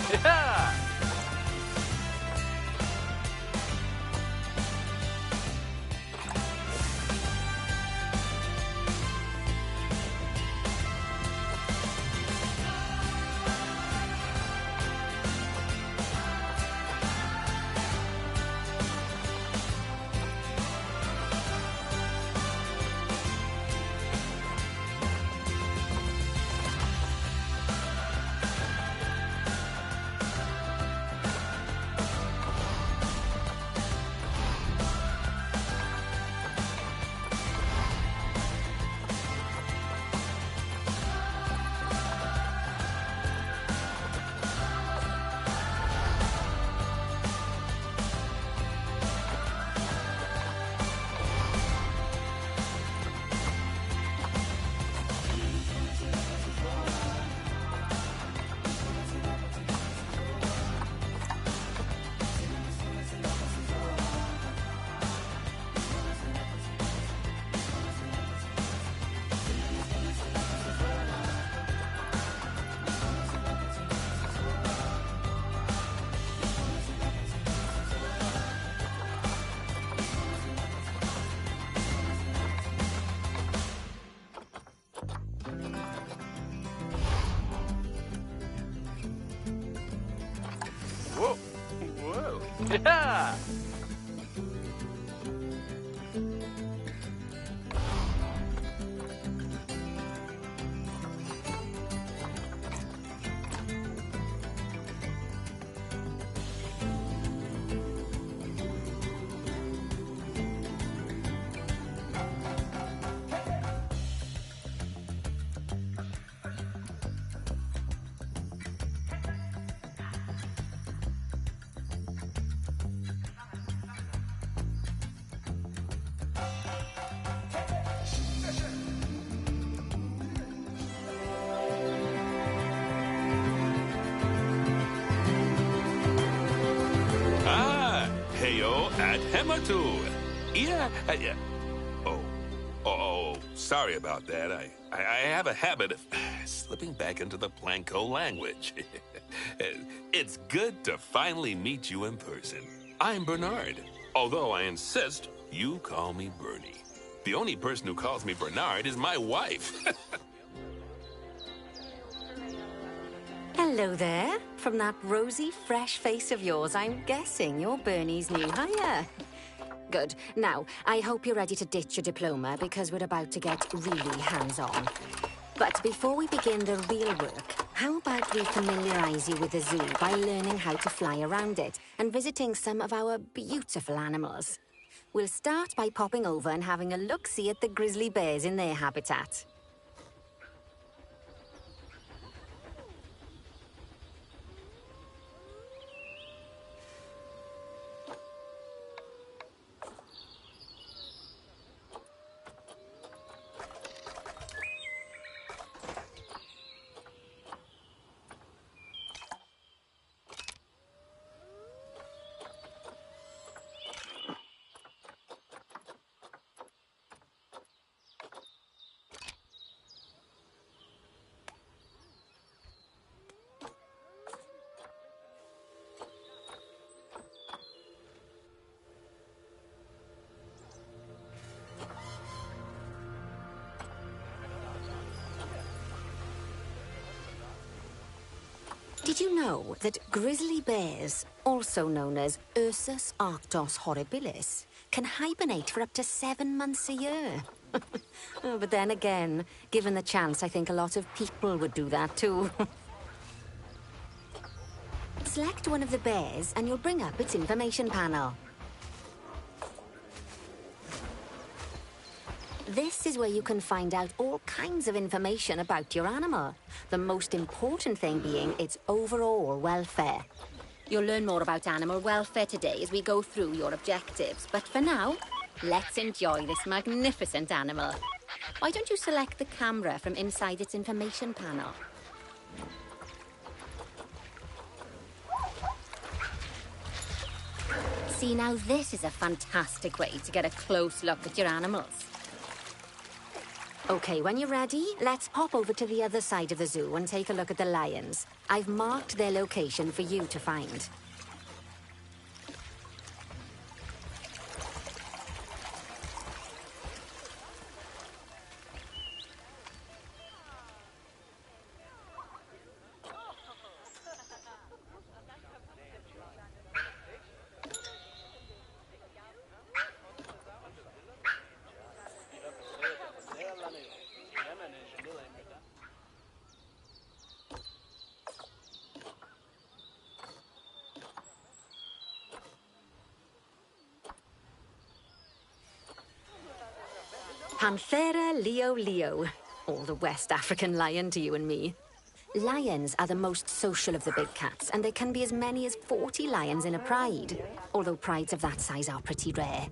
Yeah! Whoa! Whoa! Yeah! Heyo at Hematu. Yeah. Sorry about that. I have a habit of slipping back into the Planko language. It's good to finally meet you in person. I'm Bernard, although I insist you call me Bernie. The only person who calls me Bernard is my wife. Hello there. From that rosy, fresh face of yours, I'm guessing you're Bernie's new hire. Good. Now, I hope you're ready to ditch your diploma because we're about to get really hands-on. But before we begin the real work, how about we familiarize you with the zoo by learning how to fly around it and visiting some of our beautiful animals? We'll start by popping over and having a look-see at the grizzly bears in their habitat. Did you know that grizzly bears, also known as Ursus arctos horribilis, can hibernate for up to 7 months a year? Oh, but then again, given the chance, I think a lot of people would do that too. Select one of the bears and you'll bring up its information panel. This is where you can find out all kinds of information about your animal. The most important thing being its overall welfare. You'll learn more about animal welfare today as we go through your objectives. But for now, let's enjoy this magnificent animal. Why don't you select the camera from inside its information panel? See, now this is a fantastic way to get a close look at your animals. Okay, when you're ready, let's pop over to the other side of the zoo and take a look at the lions. I've marked their location for you to find. Panthera leo leo, or the West African lion to you and me. Lions are the most social of the big cats, and there can be as many as 40 lions in a pride, although prides of that size are pretty rare.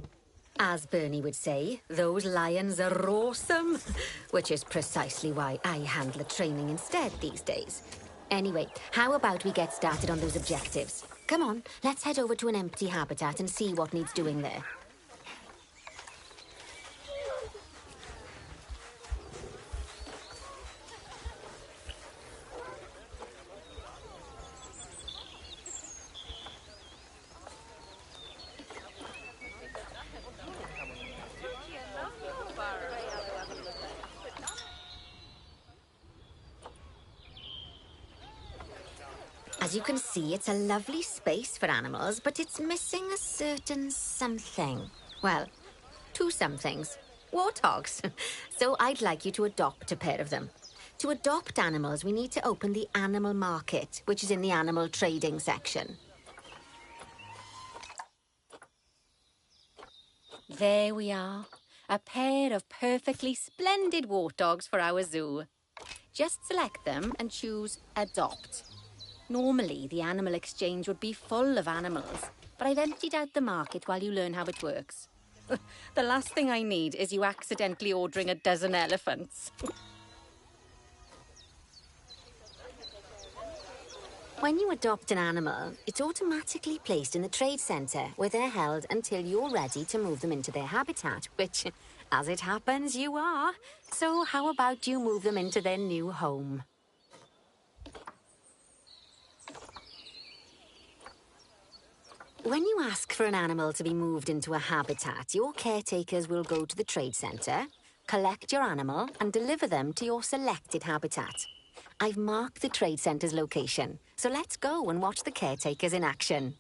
As Bernie would say, those lions are awesome, which is precisely why I handle the training instead these days. Anyway, how about we get started on those objectives? Come on, let's head over to an empty habitat and see what needs doing there. As you can see, it's a lovely space for animals, but it's missing a certain something. Well, two somethings. Warthogs. So I'd like you to adopt a pair of them. To adopt animals, we need to open the animal market, which is in the animal trading section. There we are. A pair of perfectly splendid warthogs for our zoo. Just select them and choose Adopt. Normally, the animal exchange would be full of animals, but I've emptied out the market while you learn how it works. The last thing I need is you accidentally ordering a dozen elephants. When you adopt an animal, it's automatically placed in the trade centre, where they're held until you're ready to move them into their habitat, which, as it happens, you are. So how about you move them into their new home? When you ask for an animal to be moved into a habitat, your caretakers will go to the trade centre, collect your animal, and deliver them to your selected habitat. I've marked the trade centre's location, so let's go and watch the caretakers in action.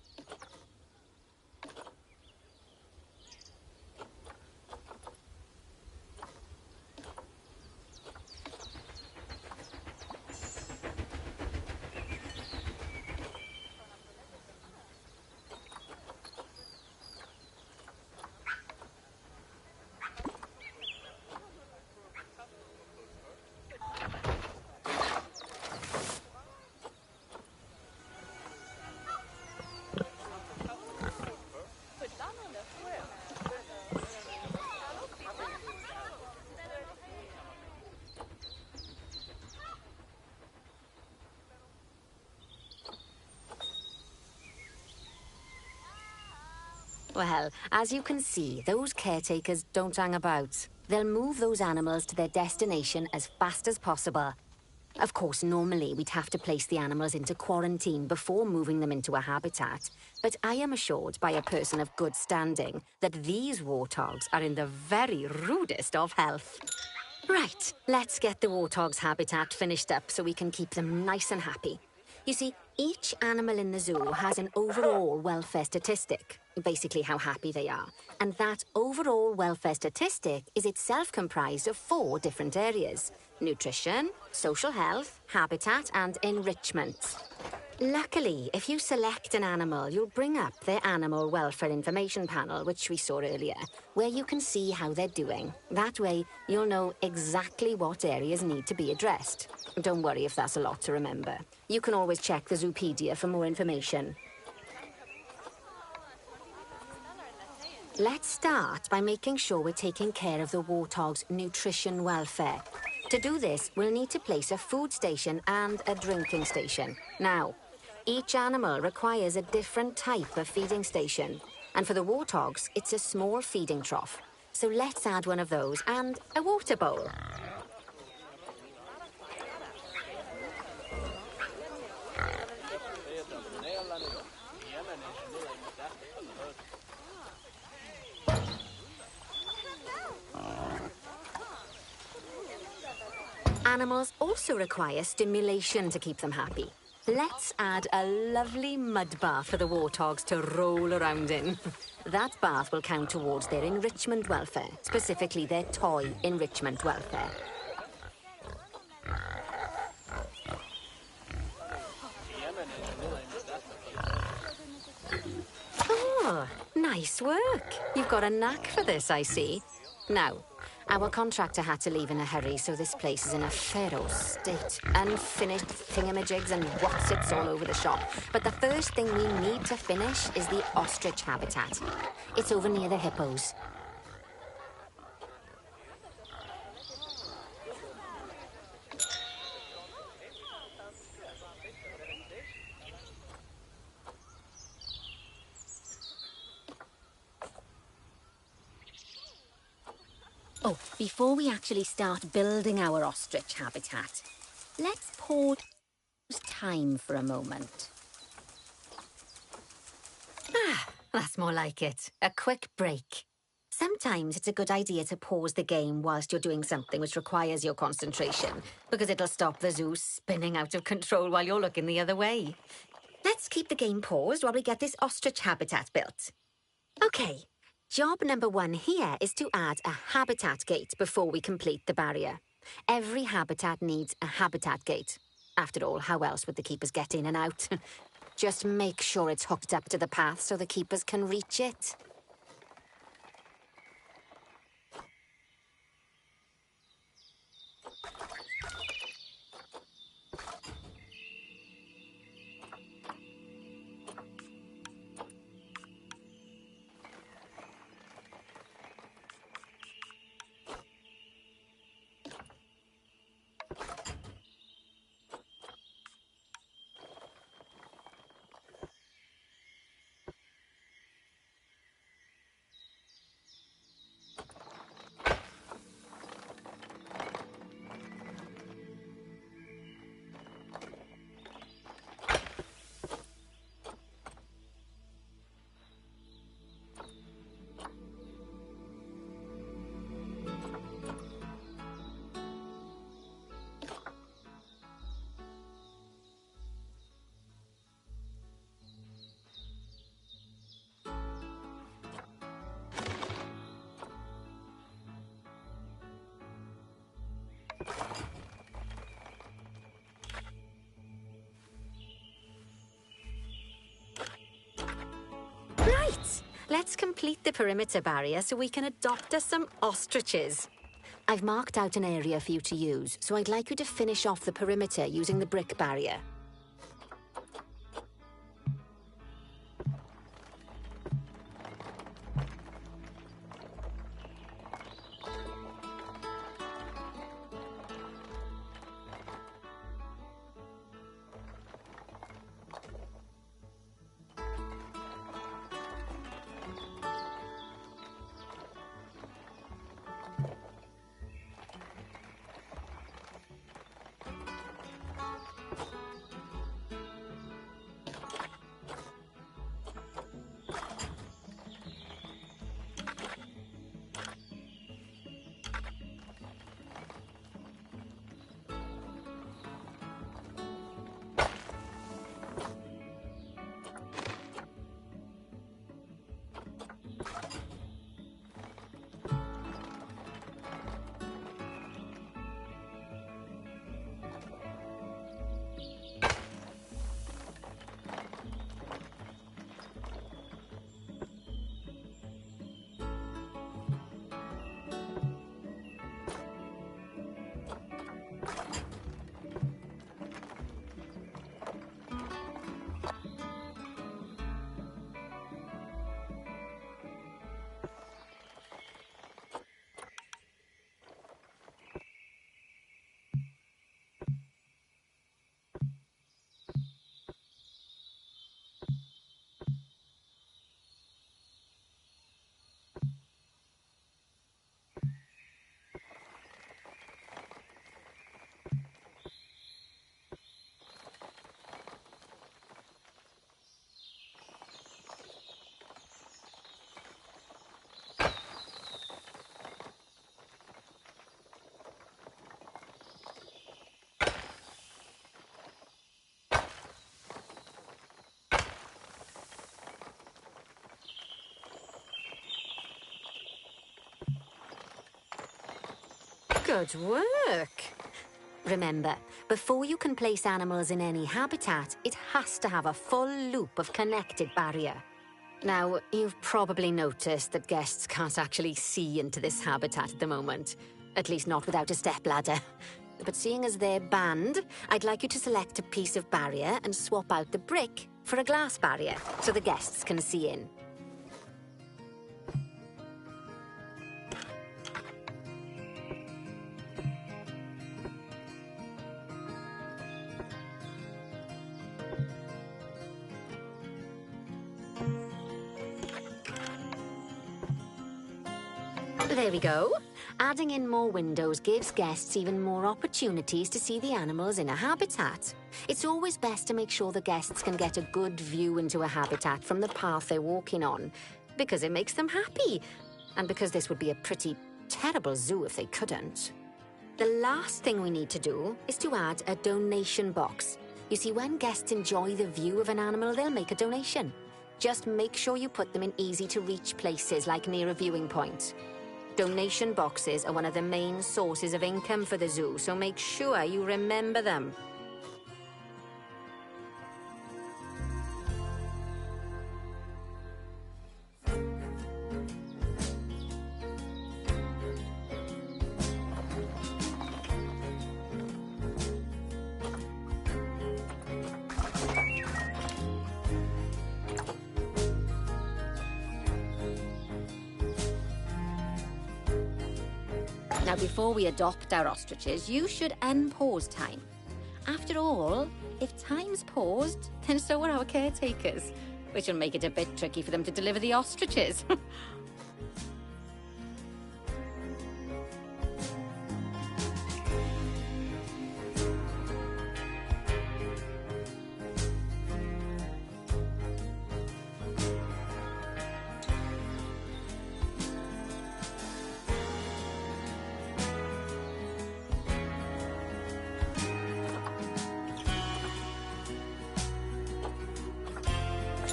Well, as you can see, those caretakers don't hang about. They'll move those animals to their destination as fast as possible. Of course, normally we'd have to place the animals into quarantine before moving them into a habitat, but I am assured by a person of good standing that these warthogs are in the very rudest of health. Right, let's get the warthog's habitat finished up so we can keep them nice and happy. You see, each animal in the zoo has an overall welfare statistic, basically how happy they are. And that overall welfare statistic is itself comprised of 4 different areas: nutrition, social health, habitat, and enrichment. Luckily, if you select an animal, you'll bring up their animal welfare information panel, which we saw earlier, where you can see how they're doing. That way, you'll know exactly what areas need to be addressed. Don't worry if that's a lot to remember. You can always check the Zoopedia for more information. Let's start by making sure we're taking care of the warthog's nutrition welfare. To do this, we'll need to place a food station and a drinking station. Now, each animal requires a different type of feeding station. And for the warthogs, it's a small feeding trough. So let's add one of those and a water bowl. Animals also require stimulation to keep them happy. Let's add a lovely mud bath for the warthogs to roll around in. That bath will count towards their enrichment welfare, specifically their toy enrichment welfare. Oh, nice work. You've got a knack for this, I see. Now, our contractor had to leave in a hurry, so this place is in a feral state. Unfinished thingamajigs and whatsits all over the shop. But the first thing we need to finish is the ostrich habitat. It's over near the hippos. Oh, before we actually start building our ostrich habitat, let's pause time for a moment. Ah, that's more like it. A quick break. Sometimes it's a good idea to pause the game whilst you're doing something which requires your concentration, because it'll stop the zoo spinning out of control while you're looking the other way. Let's keep the game paused while we get this ostrich habitat built. Okay. Job number 1 here is to add a habitat gate before we complete the barrier. Every habitat needs a habitat gate. After all, how else would the keepers get in and out? Just make sure it's hooked up to the path so the keepers can reach it. Right, let's complete the perimeter barrier so we can adopt us some ostriches. I've marked out an area for you to use, so I'd like you to finish off the perimeter using the brick barrier. Good work. Remember, before you can place animals in any habitat, it has to have a full loop of connected barrier. Now, you've probably noticed that guests can't actually see into this habitat at the moment. At least not without a stepladder. But seeing as they're banned, I'd like you to select a piece of barrier and swap out the brick for a glass barrier so the guests can see in. There we go. Adding in more windows gives guests even more opportunities to see the animals in a habitat. It's always best to make sure the guests can get a good view into a habitat from the path they're walking on, because it makes them happy, and because this would be a pretty terrible zoo if they couldn't. The last thing we need to do is to add a donation box. You see, when guests enjoy the view of an animal, they'll make a donation. Just make sure you put them in easy-to-reach places, like near a viewing point. Donation boxes are one of the main sources of income for the zoo, so make sure you remember them. Now, before we adopt our ostriches, you should unpause time. After all, if time's paused, then so are our caretakers, which will make it a bit tricky for them to deliver the ostriches.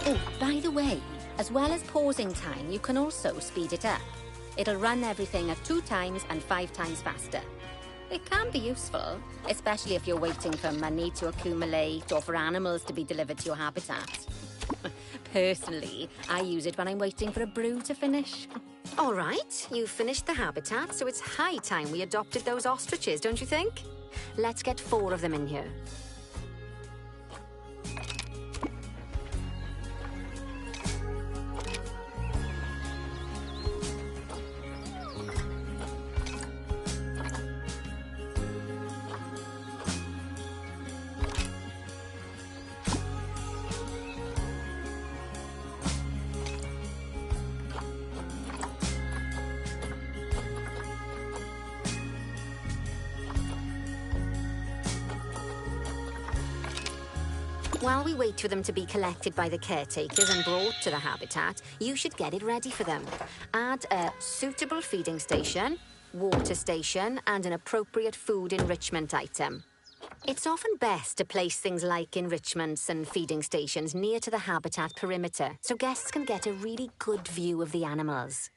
Oh, by the way, as well as pausing time, you can also speed it up. It'll run everything at 2 times and 5 times faster. It can be useful, especially if you're waiting for money to accumulate or for animals to be delivered to your habitat. Personally, I use it when I'm waiting for a brew to finish. All right, you've finished the habitat, so it's high time we adopted those ostriches, don't you think? Let's get 4 of them in here. While we wait for them to be collected by the caretakers and brought to the habitat, you should get it ready for them. Add a suitable feeding station, water station, and an appropriate food enrichment item. It's often best to place things like enrichments and feeding stations near to the habitat perimeter, so guests can get a really good view of the animals.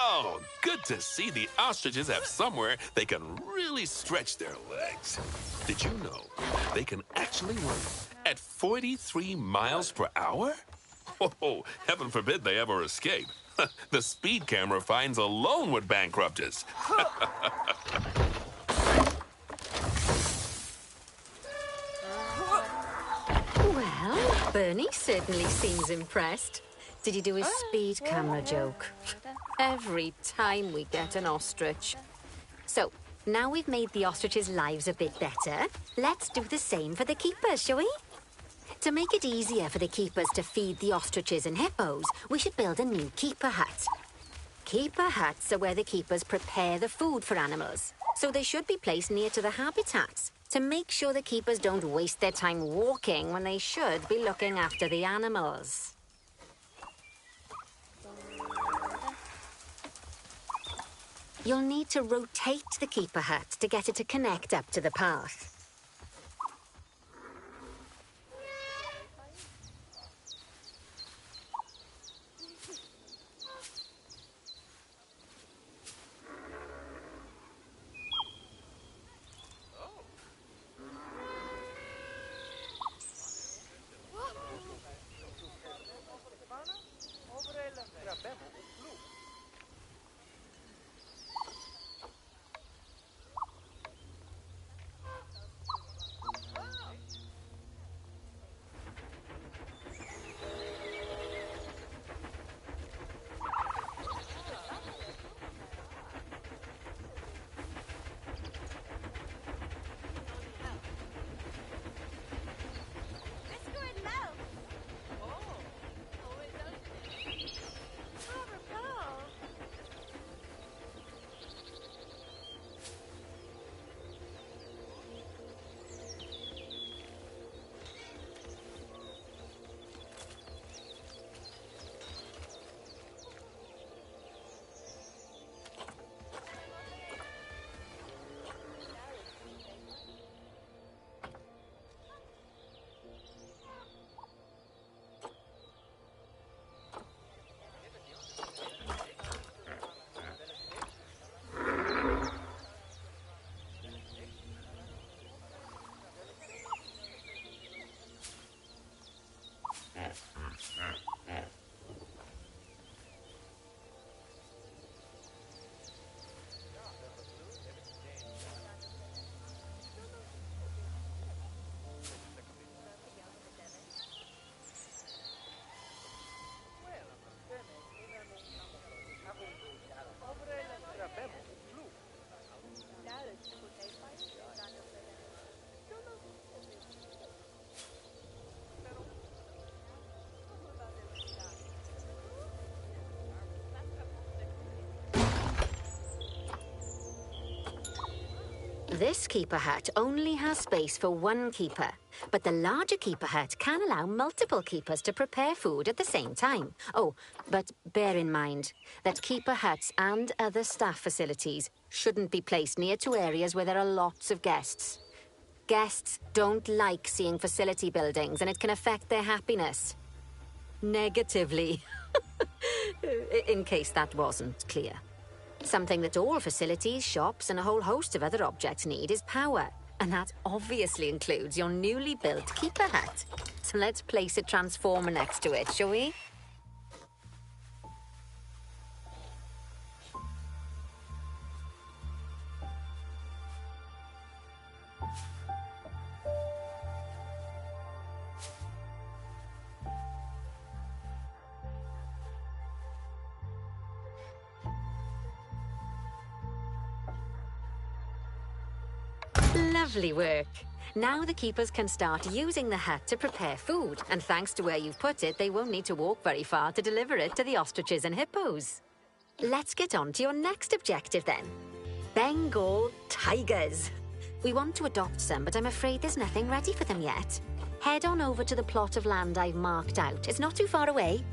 Oh, good to see the ostriches have somewhere they can really stretch their legs. Did you know they can actually run at 43 miles per hour? Oh, heaven forbid they ever escape. The speed camera fines alone would bankrupt us. Well, Bernie certainly seems impressed. Did you do his speed camera joke? Every time we get an ostrich. So, now we've made the ostriches' lives a bit better, let's do the same for the keepers, shall we? To make it easier for the keepers to feed the ostriches and hippos, we should build a new keeper hut. Keeper huts are where the keepers prepare the food for animals, so they should be placed near to the habitats, to make sure the keepers don't waste their time walking when they should be looking after the animals. You'll need to rotate the keeper hut to get it to connect up to the path. This keeper hut only has space for one keeper, but the larger keeper hut can allow multiple keepers to prepare food at the same time. Oh, but bear in mind that keeper huts and other staff facilities shouldn't be placed near to areas where there are lots of guests. Guests don't like seeing facility buildings, and it can affect their happiness. Negatively. In case that wasn't clear. Something that all facilities, shops, and a whole host of other objects need is power. And that obviously includes your newly built keeper hut. So let's place a transformer next to it, shall we? Lovely work. Now the keepers can start using the hut to prepare food, and thanks to where you've put it, they won't need to walk very far to deliver it to the ostriches and hippos. Let's get on to your next objective then. Bengal tigers. We want to adopt some, but I'm afraid there's nothing ready for them yet. Head on over to the plot of land I've marked out. It's not too far away.